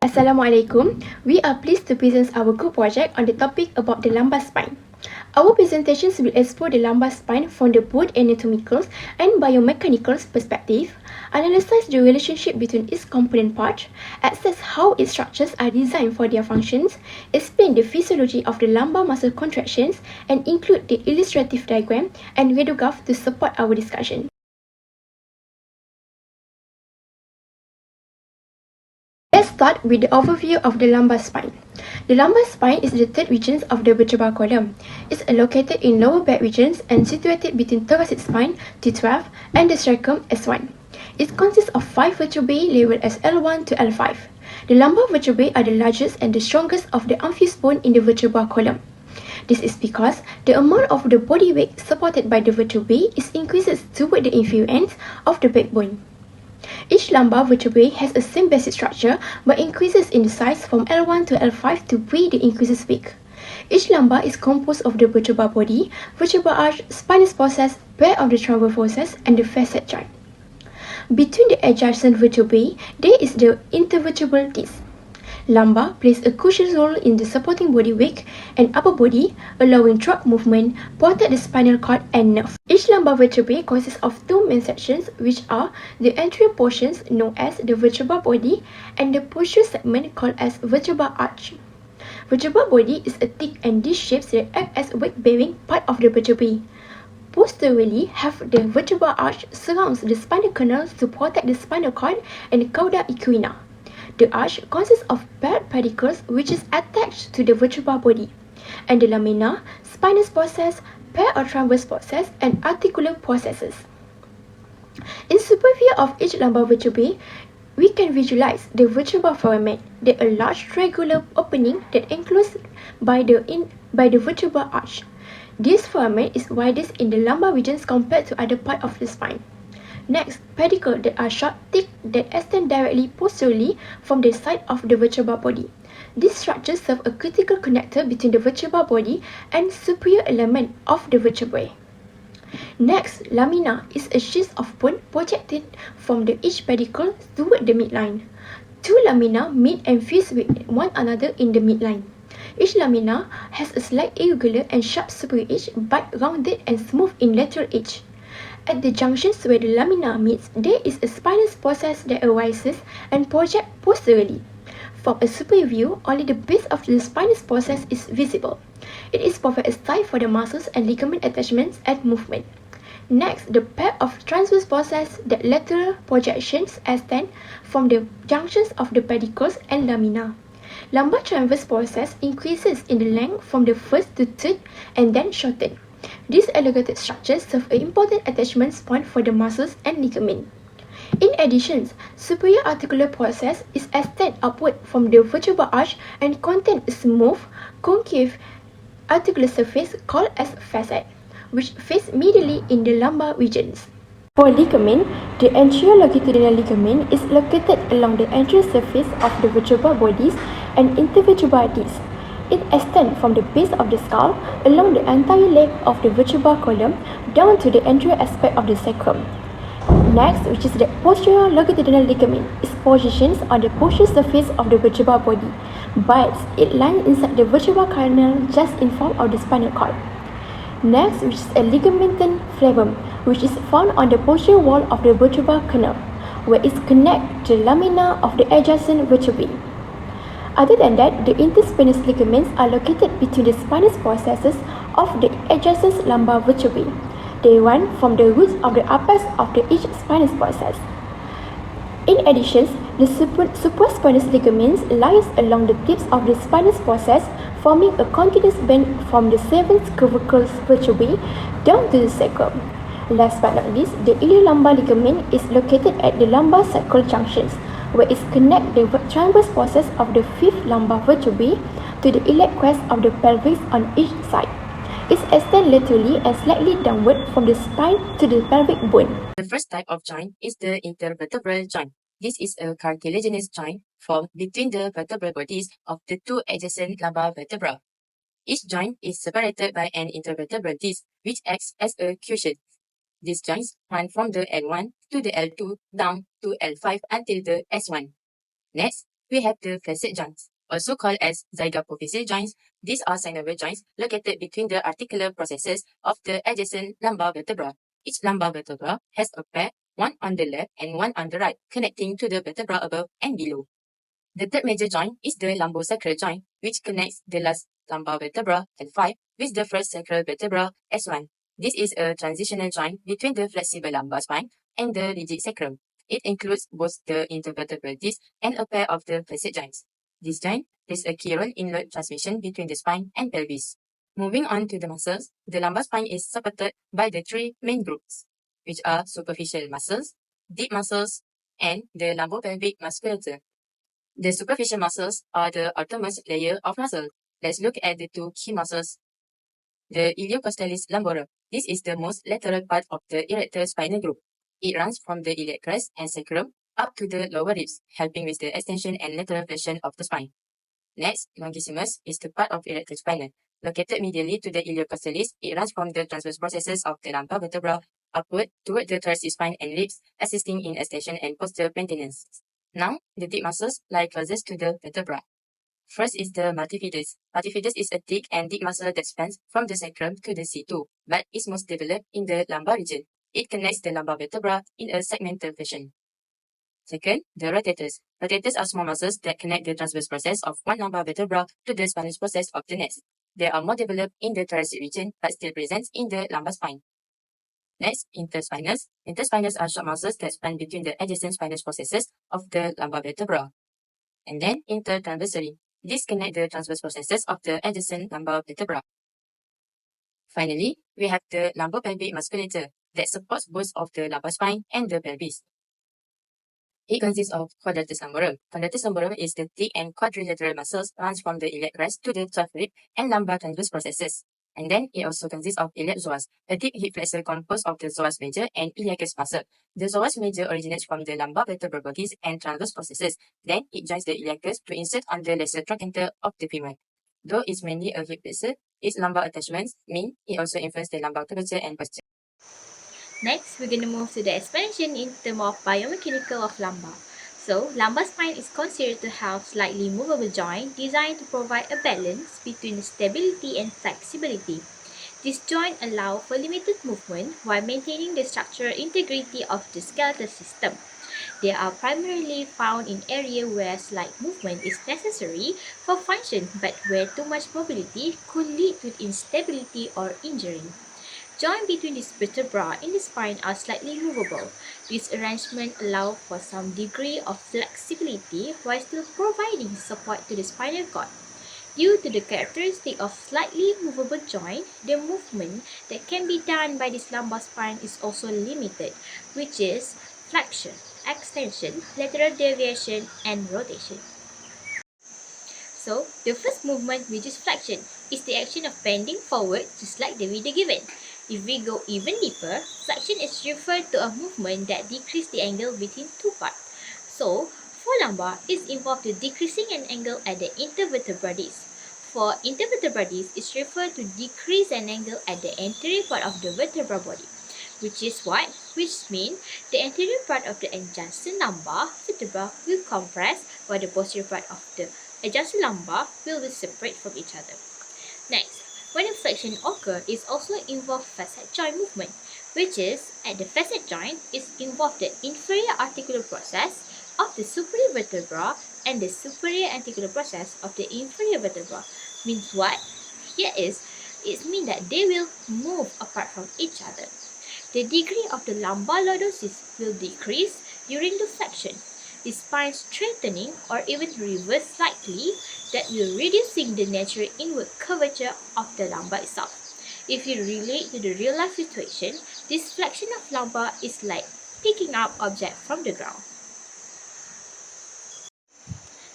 Assalamualaikum. We are pleased to present our group project on the topic about the lumbar spine. Our presentations will explore the lumbar spine from the both anatomical and biomechanical perspective, analyze the relationship between its component parts, assess how its structures are designed for their functions, explain the physiology of the lumbar muscle contractions, and include the illustrative diagram and radiograph to support our discussion. Let's start with the overview of the lumbar spine. The lumbar spine is the third region of the vertebral column. It's located in lower back regions and situated between thoracic spine T12 and the sternum S1. It consists of 5 vertebrae labeled as L1 to L5. The lumbar vertebrae are the largest and the strongest of the unfused bone in the vertebral column. This is because the amount of the body weight supported by the vertebrae is increases toward the inferior ends of the backbone. Each lumbar vertebrae has the same basic structure but increases in size from L1 to L5 to breed the increases peak. Each lumbar is composed of the vertebral body, vertebral arch, spinous process, pair of the transverse process, and the facet joint. Between the adjacent vertebrae, there is the intervertebral disc. Lumbar plays a crucial role in the supporting body weight and upper body, allowing throat movement, protect the spinal cord and nerve. Each lumbar vertebrae consists of two main sections, which are the anterior portions known as the vertebral body and the posterior segment called as vertebral arch. Vertebral body is a thick and disc-shaped that act as weight-bearing part of the vertebrae. Posteriorly, have the vertebral arch surrounds the spinal canal to protect the spinal cord and the cauda equina. The arch consists of paired pedicles which is attached to the vertebral body, and the lamina, spinous process, pair or transverse process, and articular processes. In superior of each lumbar vertebrae, we can visualize the vertebral foramen, a large triangular opening that enclosed by the vertebral arch. This foramen is widest in the lumbar regions compared to other part of the spine. Next, pedicles that are short, thick, that extend directly posteriorly from the side of the vertebral body. These structures serve a critical connector between the vertebral body and superior element of the vertebrae. Next, lamina is a sheath of bone projected from each pedicle toward the midline. Two lamina meet and fuse with one another in the midline. Each lamina has a slight irregular and sharp superior edge but rounded and smooth in lateral edge. At the junctions where the lamina meets, there is a spinous process that arises and projects posteriorly. From a superior view, only the base of the spinous process is visible. It is provide a site for the muscles and ligament attachments and movement. Next, the pair of transverse process that lateral projections extend from the junctions of the pedicles and lamina. Lumbar transverse process increases in the length from the first to third and then shorten. These elongated structures serve an important attachment point for the muscles and ligament. In addition, superior articular process is extended upward from the vertebral arch and contain a smooth, concave articular surface called as facet, which face medially in the lumbar regions. For ligament, the anterior longitudinal ligament is located along the anterior surface of the vertebral bodies and intervertebral discs. It extends from the base of the skull along the entire length of the vertebral column down to the anterior aspect of the sacrum. Next, which is the posterior longitudinal ligament, is positioned on the posterior surface of the vertebral body, but it lies inside the vertebral canal just in front of the spinal cord. Next, which is a ligamentum flavum, which is found on the posterior wall of the vertebral canal, where it connects to the lamina of the adjacent vertebrae. Other than that, the interspinous ligaments are located between the spinous processes of the adjacent lumbar vertebrae. They run from the roots of the apex of each spinous process. In addition, the supraspinous ligaments lies along the tips of the spinous process, forming a continuous band from the 7th cervical vertebrae down to the sacrum. Last but not least, the iliolumbar ligament is located at the lumbar sacral junctions, where it connects the transverse process of the 5th lumbar vertebrae to the iliac crest of the pelvis on each side. It extends laterally and slightly downward from the spine to the pelvic bone. The first type of joint is the intervertebral joint. This is a cartilaginous joint formed between the vertebral bodies of the two adjacent lumbar vertebrae. Each joint is separated by an intervertebral disc, which acts as a cushion. These joints run from the L1 to the L2 down to L5 until the S1. Next, we have the facet joints, also called as zygapophyseal joints. These are synovial joints located between the articular processes of the adjacent lumbar vertebra. Each lumbar vertebra has a pair, one on the left and one on the right, connecting to the vertebra above and below. The third major joint is the lumbosacral joint, which connects the last lumbar vertebra, L5, with the first sacral vertebra, S1. This is a transitional joint between the flexible lumbar spine and the rigid sacrum. It includes both the intervertebral disc and a pair of the facet joints. This joint plays a key role in load transmission between the spine and pelvis. Moving on to the muscles, the lumbar spine is supported by the three main groups, which are superficial muscles, deep muscles, and the lumbopelvic musculature. The superficial muscles are the outermost layer of muscle. Let's look at the two key muscles. The iliocostalis lumborum. This is the most lateral part of the erector spinal group. It runs from the iliac crest and sacrum up to the lower ribs, helping with the extension and lateral flexion of the spine. Next, longissimus is the part of erector spinal. Located medially to the iliocostalis, it runs from the transverse processes of the lumbar vertebra upward toward the thoracic spine and ribs, assisting in extension and posterior maintenance. Now, the deep muscles lie closest to the vertebra. First is the multifidus. Multifidus is a thick and deep muscle that spans from the sacrum to the C2, but is most developed in the lumbar region. It connects the lumbar vertebra in a segmental fashion. Second, the rotators. Rotators are small muscles that connect the transverse process of one lumbar vertebra to the spinous process of the next. They are more developed in the thoracic region, but still present in the lumbar spine. Next, interspinous. Interspinous are short muscles that span between the adjacent spinous processes of the lumbar vertebra. And then, intertransversary. These connect the transverse processes of the adjacent lumbar vertebra. Finally, we have the lumbopelvic musculature that supports both of the lumbar spine and the pelvis. It consists of quadratus lumborum. Quadratus lumborum is the thick and quadrilateral muscles runs from the iliac crest to the 12th rib and lumbar transverse processes. And then it also consists of iliac psoas, a deep hip flexor composed of the psoas major and iliacus muscle. The psoas major originates from the lumbar vertebral bodies and transverse processes. Then it joins the iliacus to insert on the lesser trochanter of the femur. Though it's mainly a hip flexor, its lumbar attachments mean it also influences the lumbar curvature and posture. Next, we're going to move to the explanation in terms of biomechanical of lumbar. So, lumbar spine is considered to have slightly movable joint designed to provide a balance between stability and flexibility. This joint allows for limited movement while maintaining the structural integrity of the skeletal system. They are primarily found in areas where slight movement is necessary for function, but where too much mobility could lead to instability or injury. Joints between these vertebrae in the spine are slightly movable. This arrangement allows for some degree of flexibility while still providing support to the spinal cord. Due to the characteristic of slightly movable joint, the movement that can be done by this lumbar spine is also limited, which is flexion, extension, lateral deviation, and rotation. So, the first movement, which is flexion, is the action of bending forward just like the video given. If we go even deeper, flexion is referred to a movement that decreases the angle between two parts. So, for lumbar, it involves the decreasing an angle at the intervertebral disc. For intervertebral disc, it's referred to decrease an angle at the anterior part of the vertebral body, which means the anterior part of the adjacent lumbar vertebra will compress, while the posterior part of the adjacent lumbar will be separate from each other. Next, when a flexion occurs, it also involves facet joint movement, which is, at the facet joint, is involved the inferior articular process of the superior vertebra and the superior articular process of the inferior vertebra. Means what? Here is, it means that they will move apart from each other. The degree of the lumbar lordosis will decrease during the flexion. The spine strengthening or even reverse slightly, that will reducing the natural inward curvature of the lumbar itself. If you relate to the real life situation, this flexion of lumbar is like picking up object from the ground.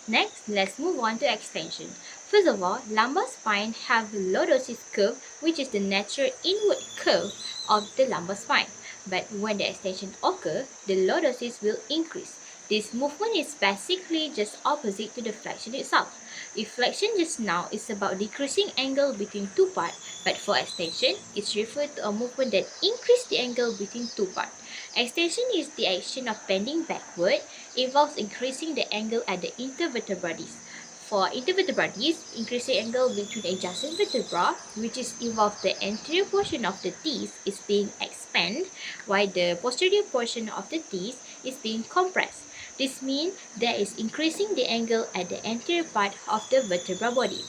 Next, let's move on to extension. First of all, lumbar spine have the lordosis curve, which is the natural inward curve of the lumbar spine. But when the extension occurs, the lordosis will increase. This movement is basically just opposite to the flexion itself. If flexion just now is about decreasing angle between two parts, but for extension, it's referred to a movement that increases the angle between two parts. Extension is the action of bending backward, involves increasing the angle at the intervertebral disc. For intervertebral disc, increasing angle between adjacent vertebra, which is involved the anterior portion of the disc is being expanded, while the posterior portion of the disc is being compressed. This means there is increasing the angle at the anterior part of the vertebral body.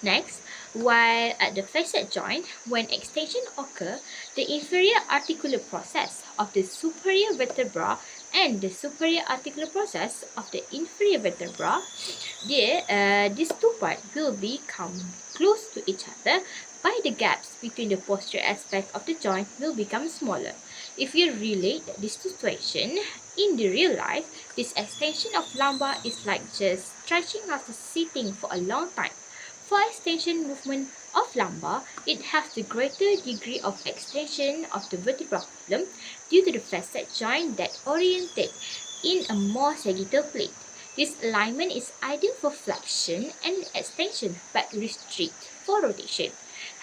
Next, while at the facet joint, when extension occurs, the inferior articular process of the superior vertebra and the superior articular process of the inferior vertebra, these two parts will become close to each other by the gaps between the posterior aspect of the joint will become smaller. If you relate this situation, in the real life, this extension of lumbar is like just stretching after sitting for a long time. For extension movement of lumbar, it has the greater degree of extension of the vertebral column due to the facet joint that oriented in a more sagittal plane. This alignment is ideal for flexion and extension but restrict for rotation.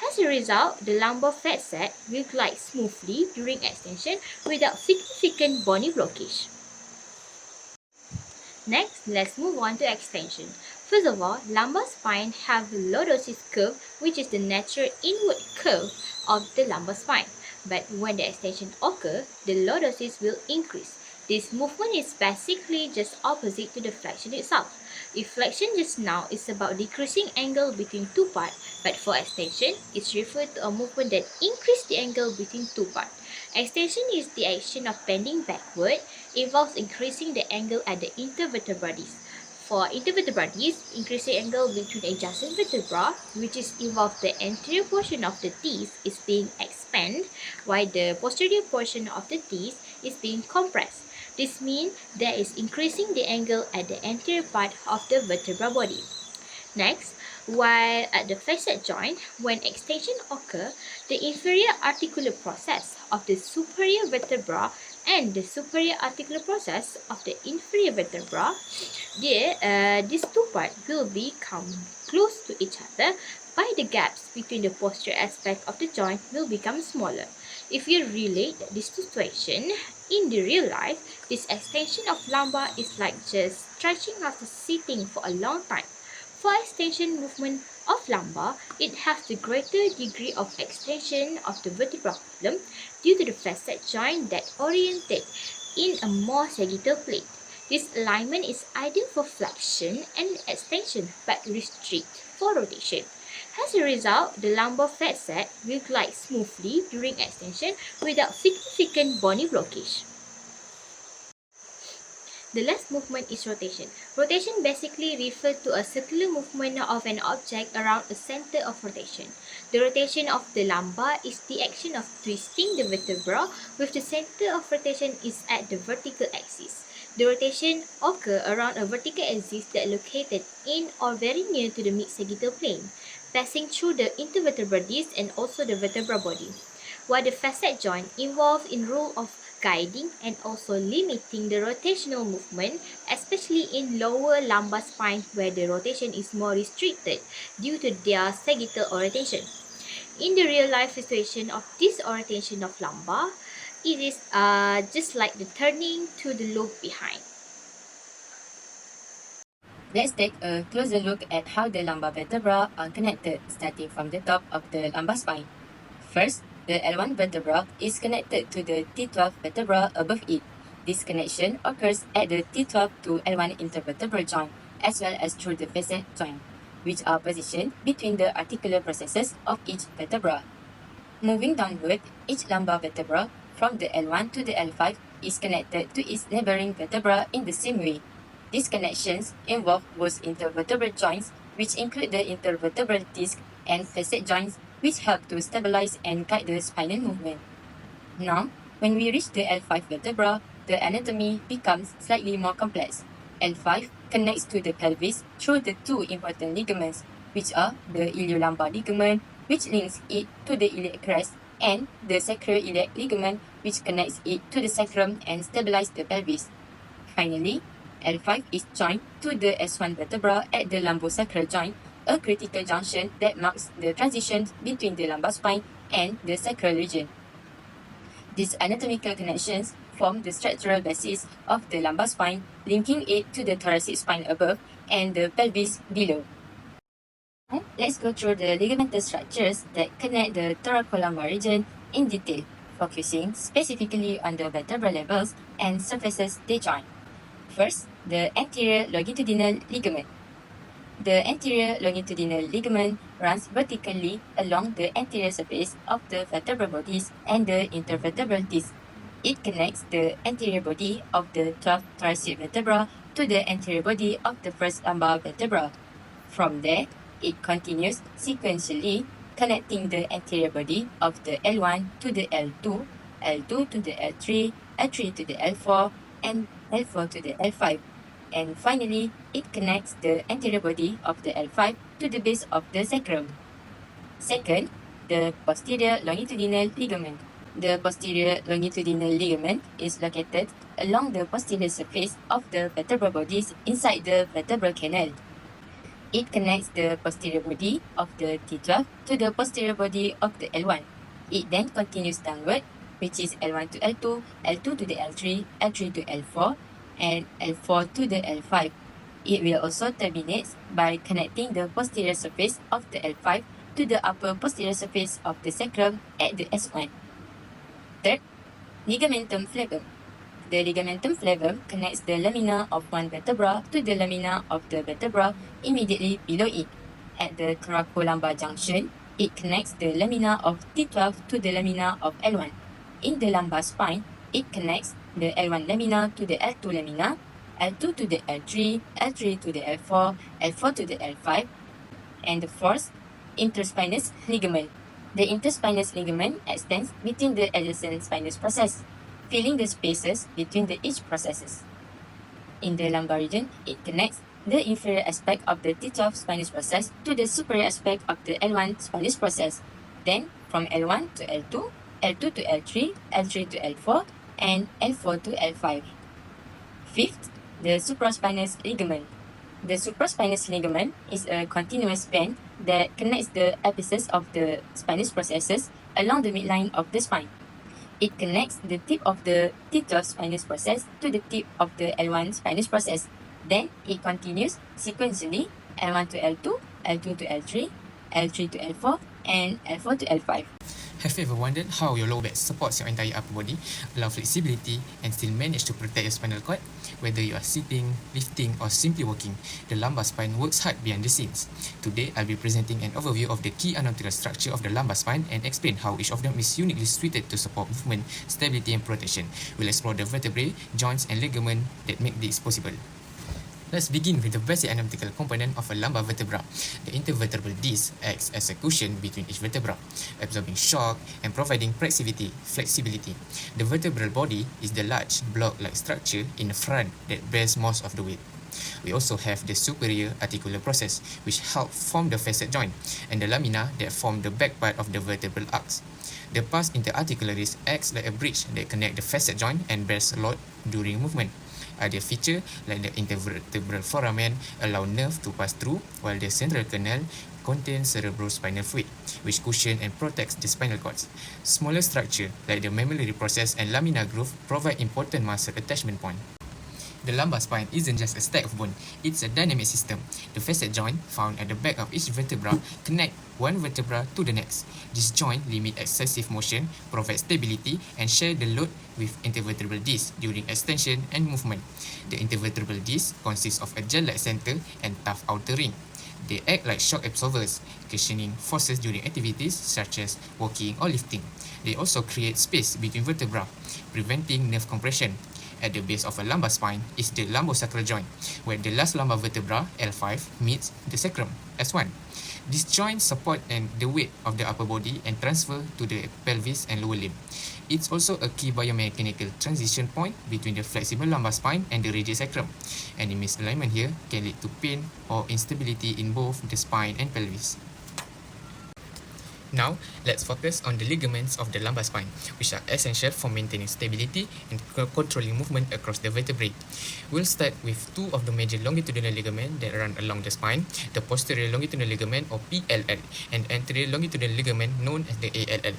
As a result, the lumbar facet will glide smoothly during extension without significant bony blockage. Next, let's move on to extension. First of all, lumbar spine have the lordosis curve, which is the natural inward curve of the lumbar spine. But when the extension occurs, the lordosis will increase. This movement is basically just opposite to the flexion itself. If flexion just now is about decreasing angle between two parts, but for extension, it's referred to a movement that increases the angle between two parts. Extension is the action of bending backward, involves increasing the angle at the intervertebral disc. For intervertebral disc, increasing angle between adjacent vertebra, which is involved the anterior portion of the disc is being expanded, while the posterior portion of the disc is being compressed. This means there is increasing the angle at the anterior part of the vertebral body. Next, while at the facet joint, when extension occurs, the inferior articular process of the superior vertebra and the superior articular process of the inferior vertebra, these two parts will become close to each other by the gaps between the posterior aspect of the joint will become smaller. If you relate this situation, in the real life, this extension of lumbar is like just stretching after sitting for a long time. For extension movement of lumbar, it has the greater degree of extension of the vertebral column due to the facet joint that oriented in a more sagittal plane. This alignment is ideal for flexion and extension but restrict for rotation. As a result, the lumbar facet will glide smoothly during extension without significant bony blockage. The last movement is rotation. Rotation basically refers to a circular movement of an object around a center of rotation. The rotation of the lumbar is the action of twisting the vertebra with the center of rotation is at the vertical axis. The rotation occurs around a vertical axis that located in or very near to the mid-sagittal plane, passing through the intervertebral disc and also the vertebral body. While the facet joint involved in role of guiding and also limiting the rotational movement, especially in lower lumbar spine where the rotation is more restricted due to their sagittal orientation. In the real life situation of this orientation of lumbar, it is just like the turning to the lobe behind. Let's take a closer look at how the lumbar vertebrae are connected, starting from the top of the lumbar spine. First, the L1 vertebra is connected to the T12 vertebra above it. This connection occurs at the T12 to L1 intervertebral joint, as well as through the facet joint, which are positioned between the articular processes of each vertebra. Moving downward, each lumbar vertebra from the L1 to the L5 is connected to its neighboring vertebra in the same way. These connections involve both intervertebral joints, which include the intervertebral disc, and facet joints, which help to stabilize and guide the spinal movement. Now, when we reach the L5 vertebra, the anatomy becomes slightly more complex. L5 connects to the pelvis through the two important ligaments, which are the iliolumbar ligament, which links it to the iliac crest, and the sacroiliac ligament, which connects it to the sacrum and stabilizes the pelvis. Finally, L5 is joined to the S1 vertebra at the lumbosacral joint, a critical junction that marks the transition between the lumbar spine and the sacral region. These anatomical connections form the structural basis of the lumbar spine, linking it to the thoracic spine above and the pelvis below. Let's go through the ligamental structures that connect the thoracolumbar region in detail, focusing specifically on the vertebral levels and surfaces they join. First, the anterior longitudinal ligament. The anterior longitudinal ligament runs vertically along the anterior surface of the vertebral bodies and the intervertebral disc. It connects the anterior body of the 12th thoracic vertebra to the anterior body of the first lumbar vertebra. From there, it continues sequentially, connecting the anterior body of the L1 to the L2, L2 to the L3, L3 to the L4, and L4 to the L5. And finally, it connects the anterior body of the L5 to the base of the sacrum. Second, the posterior longitudinal ligament. The posterior longitudinal ligament is located along the posterior surface of the vertebral bodies inside the vertebral canal. It connects the posterior body of the T12 to the posterior body of the L1. It then continues downward, which is L1 to L2, L2 to the L3, L3 to L4, and L4 to the L5. It will also terminate by connecting the posterior surface of the L5 to the upper posterior surface of the sacrum at the S1. Third, ligamentum flavum. The ligamentum flavum connects the lamina of one vertebra to the lamina of the vertebra immediately below it. At the thoracolumbar junction, it connects the lamina of T12 to the lamina of L1. In the lumbar spine, it connects the L1 lamina to the L2 lamina, L2 to the L3, L3 to the L4, L4 to the L5, and the fourth, interspinous ligament. The interspinous ligament extends between the adjacent spinous process, filling the spaces between each processes. In the lumbar region, it connects the inferior aspect of the T12 spinous process to the superior aspect of the L1 spinous process. Then, from L1 to L2, L2 to L3, L3 to L4, and L4 to L5. Fifth, the supraspinous ligament. The supraspinous ligament is a continuous band that connects the apices of the spinous processes along the midline of the spine. It connects the tip of the T12 spinous process to the tip of the L1 spinous process. Then it continues sequentially L1 to L2, L2 to L3, L3 to L4, and L4 to L5. Have you ever wondered how your lower back supports your entire upper body, allow flexibility, and still manage to protect your spinal cord? Whether you are sitting, lifting, or simply walking, the lumbar spine works hard behind the scenes. Today, I'll be presenting an overview of the key anatomical structure of the lumbar spine and explain how each of them is uniquely suited to support movement, stability, and protection. We'll explore the vertebrae, joints, and ligaments that make this possible. Let's begin with the basic anatomical component of a lumbar vertebra. The intervertebral disc acts as a cushion between each vertebra, absorbing shock and providing flexibility. The vertebral body is the large block-like structure in the front that bears most of the weight. We also have the superior articular process, which help form the facet joint, and the lamina that form the back part of the vertebral arcs. The pars interarticularis acts like a bridge that connects the facet joint and bears load during movement. Other features like the intervertebral foramen allow nerve to pass through, while the central canal contains cerebrospinal fluid, which cushion and protects the spinal cords. Smaller structure like the mammillary process and laminar groove provide important muscle attachment point. The lumbar spine isn't just a stack of bone, it's a dynamic system. The facet joint, found at the back of each vertebra, connect one vertebra to the next. This joint limit excessive motion, provide stability, and share the load with intervertebral disc during extension and movement. The intervertebral disc consists of a gel-like center and tough outer ring. They act like shock absorbers, cushioning forces during activities such as walking or lifting. They also create space between vertebrae, preventing nerve compression. At the base of a lumbar spine is the lumbosacral joint, where the last lumbar vertebra, L5, meets the sacrum, S1. This joint support the weight of the upper body and transfer to the pelvis and lower limb. It's also a key biomechanical transition point between the flexible lumbar spine and the rigid sacrum. Any misalignment here can lead to pain or instability in both the spine and pelvis. Now, let's focus on the ligaments of the lumbar spine, which are essential for maintaining stability and controlling movement across the vertebrae. We'll start with two of the major longitudinal ligaments that run along the spine, the posterior longitudinal ligament or PLL and anterior longitudinal ligament known as the ALL.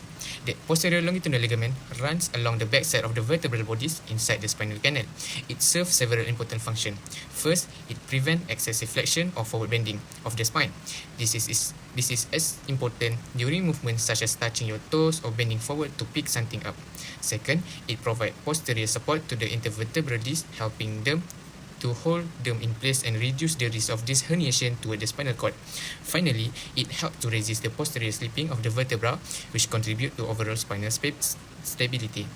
The posterior longitudinal ligament runs along the backside of the vertebral bodies inside the spinal canal. It serves several important functions. First, it prevents excessive flexion or forward bending of the spine. This is as important during movements such as touching your toes or bending forward to pick something up. Second, it provides posterior support to the intervertebral disc, helping them to hold them in place and reduce the risk of disc herniation toward the spinal cord. Finally, it helps to resist the posterior slipping of the vertebra, which contribute to overall spinal stability.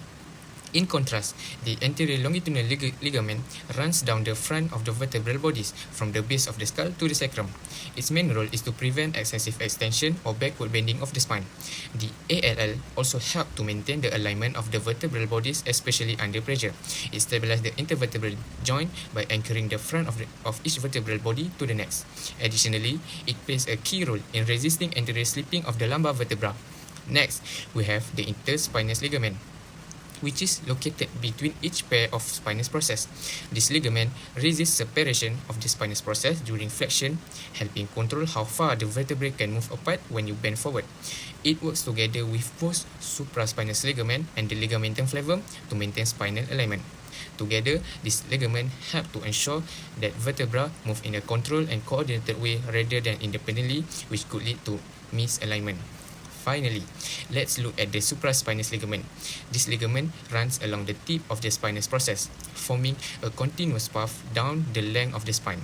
In contrast, the anterior longitudinal ligament runs down the front of the vertebral bodies from the base of the skull to the sacrum. Its main role is to prevent excessive extension or backward bending of the spine. The ALL also helps to maintain the alignment of the vertebral bodies, especially under pressure. It stabilizes the intervertebral joint by anchoring the front of each vertebral body to the next. Additionally, it plays a key role in resisting anterior slipping of the lumbar vertebra. Next, we have the interspinous ligament, which is located between each pair of spinous process. This ligament resists separation of the spinous process during flexion, helping control how far the vertebrae can move apart when you bend forward. It works together with both supraspinous ligament and the ligamentum flavum to maintain spinal alignment. Together, this ligament help to ensure that vertebra move in a controlled and coordinated way rather than independently, which could lead to misalignment. Finally, let's look at the supraspinous ligament. This ligament runs along the tip of the spinous process, forming a continuous path down the length of the spine.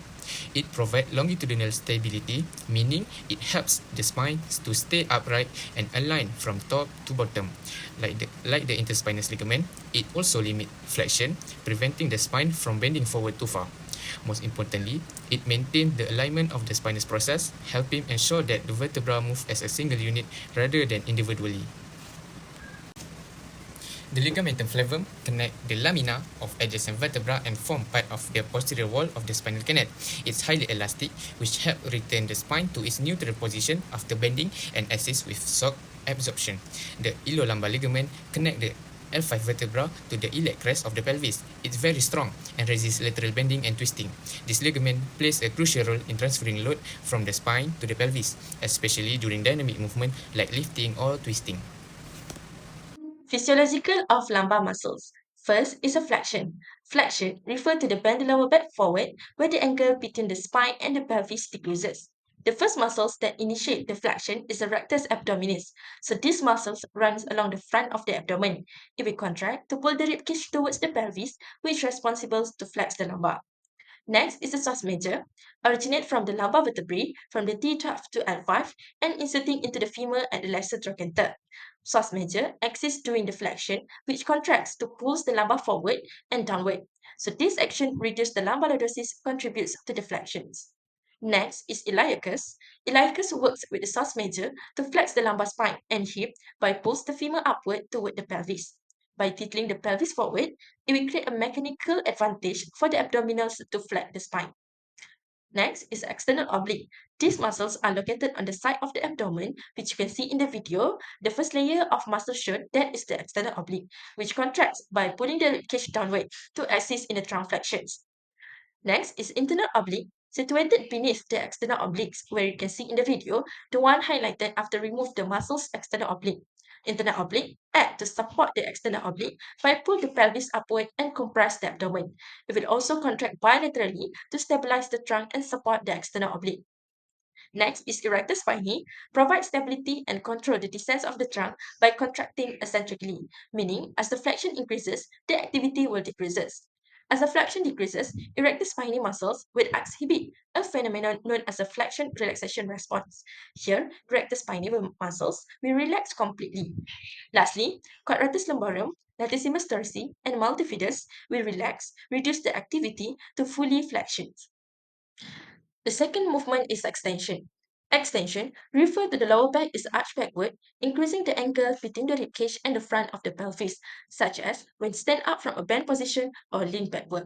It provides longitudinal stability, meaning it helps the spine to stay upright and aligned from top to bottom. Like the interspinous ligament, it also limits flexion, preventing the spine from bending forward too far. Most importantly, it maintains the alignment of the spinous process, helping ensure that the vertebra move as a single unit rather than individually. The ligamentum flavum connect the lamina of adjacent vertebra and form part of the posterior wall of the spinal canal. It's highly elastic, which helps return the spine to its neutral position after bending and assists with shock absorption. The ilolumbar ligament connect the L5 vertebra to the iliac crest of the pelvis. It's very strong and resists lateral bending and twisting. This ligament plays a crucial role in transferring load from the spine to the pelvis, especially during dynamic movement like lifting or twisting. Physiological of lumbar muscles. First is a flexion. Flexion refers to the bend the lower back forward where the angle between the spine and the pelvis decreases. The first muscles that initiate the flexion is the rectus abdominis. So these muscles runs along the front of the abdomen. It will contract to pull the ribcage towards the pelvis, which is responsible to flex the lumbar. Next is the psoas major, originate from the lumbar vertebrae from the T12 to L5 and inserting into the femur at the lesser trochanter. Psoas major exists during the flexion, which contracts to pull the lumbar forward and downward. So this action reduces the lumbar lordosis, contributes to the flexions. Next is iliacus. Iliacus works with the psoas major to flex the lumbar spine and hip by pulls the femur upward toward the pelvis. By tittling the pelvis forward, it will create a mechanical advantage for the abdominals to flex the spine. Next is external oblique. These muscles are located on the side of the abdomen, which you can see in the video. The first layer of muscle shown, that is the external oblique, which contracts by pulling the ribcage downward to assist in the trunk flexions. Next is internal oblique, situated beneath the external obliques, where you can see in the video, the one highlighted after remove the muscles external oblique. Internal oblique act to support the external oblique by pull the pelvis upward and compress the abdomen. It will also contract bilaterally to stabilize the trunk and support the external oblique. Next is erector spinae, provide stability and control the descent of the trunk by contracting eccentrically, meaning as the flexion increases, the activity will decreases. As the flexion decreases, erector spinae muscles will exhibit a phenomenon known as a flexion relaxation response. Here, erector spinae muscles will relax completely. Lastly, quadratus lumborum, latissimus dorsi, and multifidus will relax, reduce the activity to fully flexion. The second movement is extension. Extension refers to the lower back is arched backward, increasing the angle between the ribcage and the front of the pelvis, such as when stand up from a bent position or lean backward.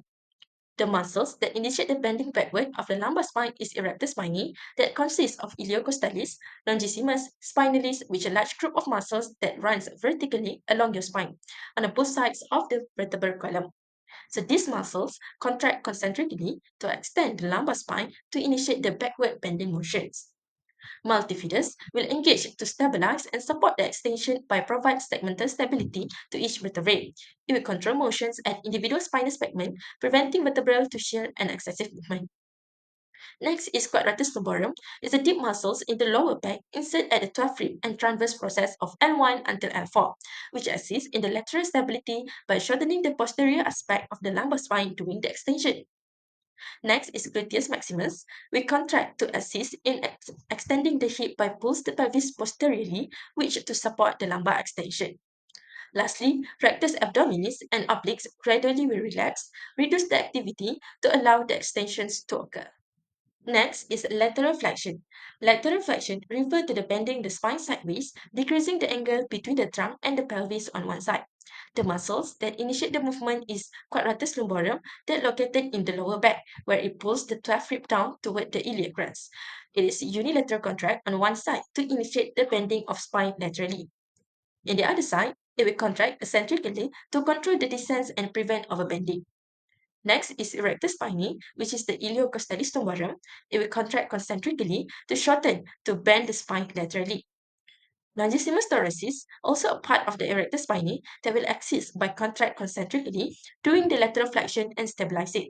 The muscles that initiate the bending backward of the lumbar spine is erector spinae, that consists of iliocostalis, longissimus, spinalis, which is a large group of muscles that runs vertically along your spine on both sides of the vertebral column. So these muscles contract concentrically to extend the lumbar spine to initiate the backward bending motions. Multifidus will engage to stabilize and support the extension by providing segmental stability to each vertebrae. It will control motions at individual spinal segment, preventing vertebral to shear and excessive movement. Next is quadratus lumborum. It's the deep muscles in the lower back insert at the 12th rib and transverse process of L1 until L4, which assists in the lateral stability by shortening the posterior aspect of the lumbar spine during the extension. Next is gluteus maximus. We contract to assist in extending the hip by pulls the pelvis posteriorly, which to support the lumbar extension. Lastly, rectus abdominis and obliques gradually will relax, reduce the activity to allow the extensions to occur. Next is lateral flexion. Lateral flexion refers to the bending the spine sideways, decreasing the angle between the trunk and the pelvis on one side. The muscles that initiate the movement is quadratus lumborum, that located in the lower back, where it pulls the 12th rib down toward the iliac crest. It is unilateral contract on one side to initiate the bending of spine laterally. In the other side, it will contract eccentrically to control the descent and prevent overbending. Next is erector spinae, which is the iliocostalis lumborum. It will contract concentrically to shorten to bend the spine laterally. Longissimus thoracis, also a part of the erector spinae, that will assist by contract concentrically during the lateral flexion and stabilize it.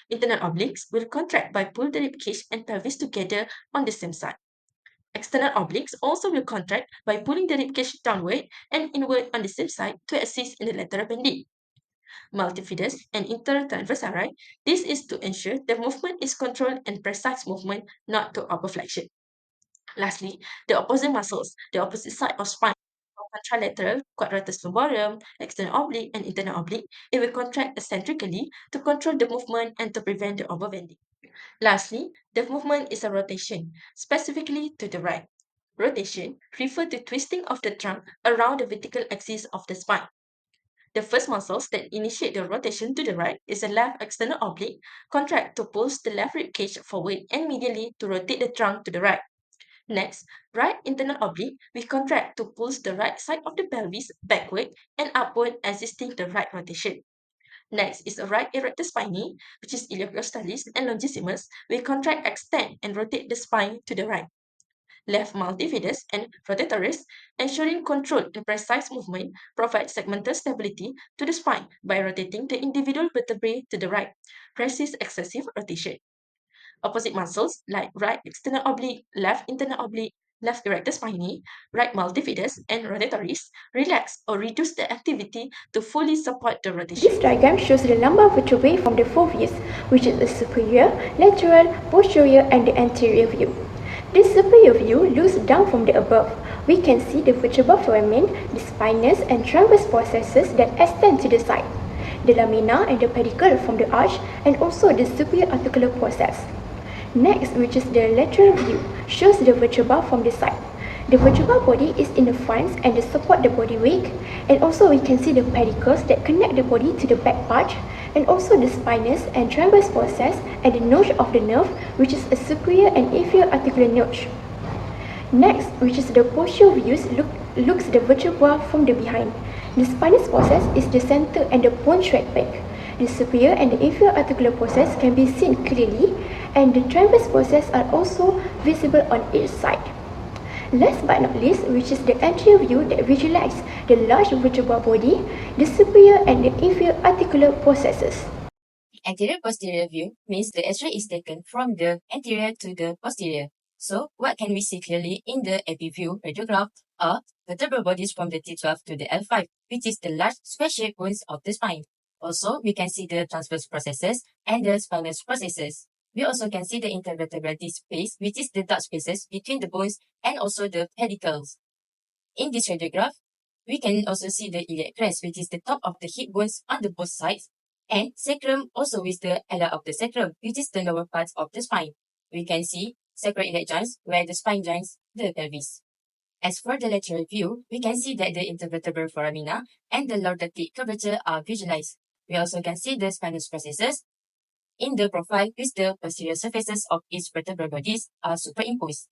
Internal obliques will contract by pull the rib cage and pelvis together on the same side. External obliques also will contract by pulling the rib cage downward and inward on the same side to assist in the lateral bending. Multifidus and intertransversari. This is to ensure the movement is controlled and precise movement, not to overflexion. Lastly, the opposite muscles, the opposite side of spine, contralateral, quadratus lumborum, external oblique, and internal oblique, it will contract eccentrically to control the movement and to prevent the overbending. Lastly, the movement is a rotation, specifically to the right. Rotation refers to twisting of the trunk around the vertical axis of the spine. The first muscles that initiate the rotation to the right is the left external oblique, contract to pull the left rib cage forward and medially to rotate the trunk to the right. Next, right internal oblique, we contract to pull the right side of the pelvis backward and upward, assisting the right rotation. Next is the right erector spinae, which is iliocostalis and longissimus. We contract, extend, and rotate the spine to the right. Left multifidus and rotatoris, ensuring controlled and precise movement, provide segmental stability to the spine by rotating the individual vertebrae to the right. Resist excessive rotation. Opposite muscles like right external oblique, left internal oblique, left erector spinae, right multifidus, and rotatoris relax or reduce the activity to fully support the rotation. This diagram shows the lumbar vertebrae from the four views, which is the superior, lateral, posterior, and the anterior view. This superior view looks down from the above. We can see the vertebral foramen, the spinous and transverse processes that extend to the side, the lamina and the pedicle from the arch, and also the superior articular process. Next, which is the lateral view, shows the vertebra from the side. The vertebral body is in the front and they support the body weight, and also we can see the pedicles that connect the body to the back part, and also the spinous and transverse process and the notch of the nerve, which is a superior and inferior articular notch. Next, which is the posterior views, looks the vertebra from the behind. The spinous process is the center and the bone straight back. The superior and the inferior articular process can be seen clearly, and the transverse process are also visible on each side. Last but not least, which is the anterior view that visualizes the large vertebral body, the superior and the inferior articular processes. Anterior-posterior view means the X-ray is taken from the anterior to the posterior. So, what can we see clearly in the AP view radiograph are vertebral bodies from the T12 to the L5, which is the large square-shaped bones of the spine. Also, we can see the transverse processes and the spinous processes. We also can see the intervertebral disc space, which is the dark spaces between the bones and also the pedicles. In this radiograph, we can also see the iliac crest, which is the top of the hip bones on the both sides, and sacrum also with the ala of the sacrum, which is the lower parts of the spine. We can see sacroiliac joints where the spine joins the pelvis. As for the lateral view, we can see that the intervertebral foramina and the lordotic curvature are visualized. We also can see the spinous processes In the profile, with the posterior surfaces of each vertebral bodies are superimposed.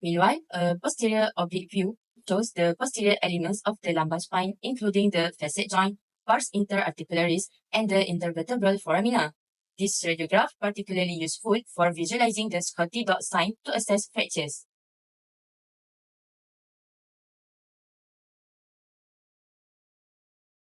Meanwhile, a posterior oblique view shows the posterior elements of the lumbar spine, including the facet joint, pars interarticularis, and the intervertebral foramina. This radiograph particularly useful for visualizing the Scotty dot sign to assess fractures.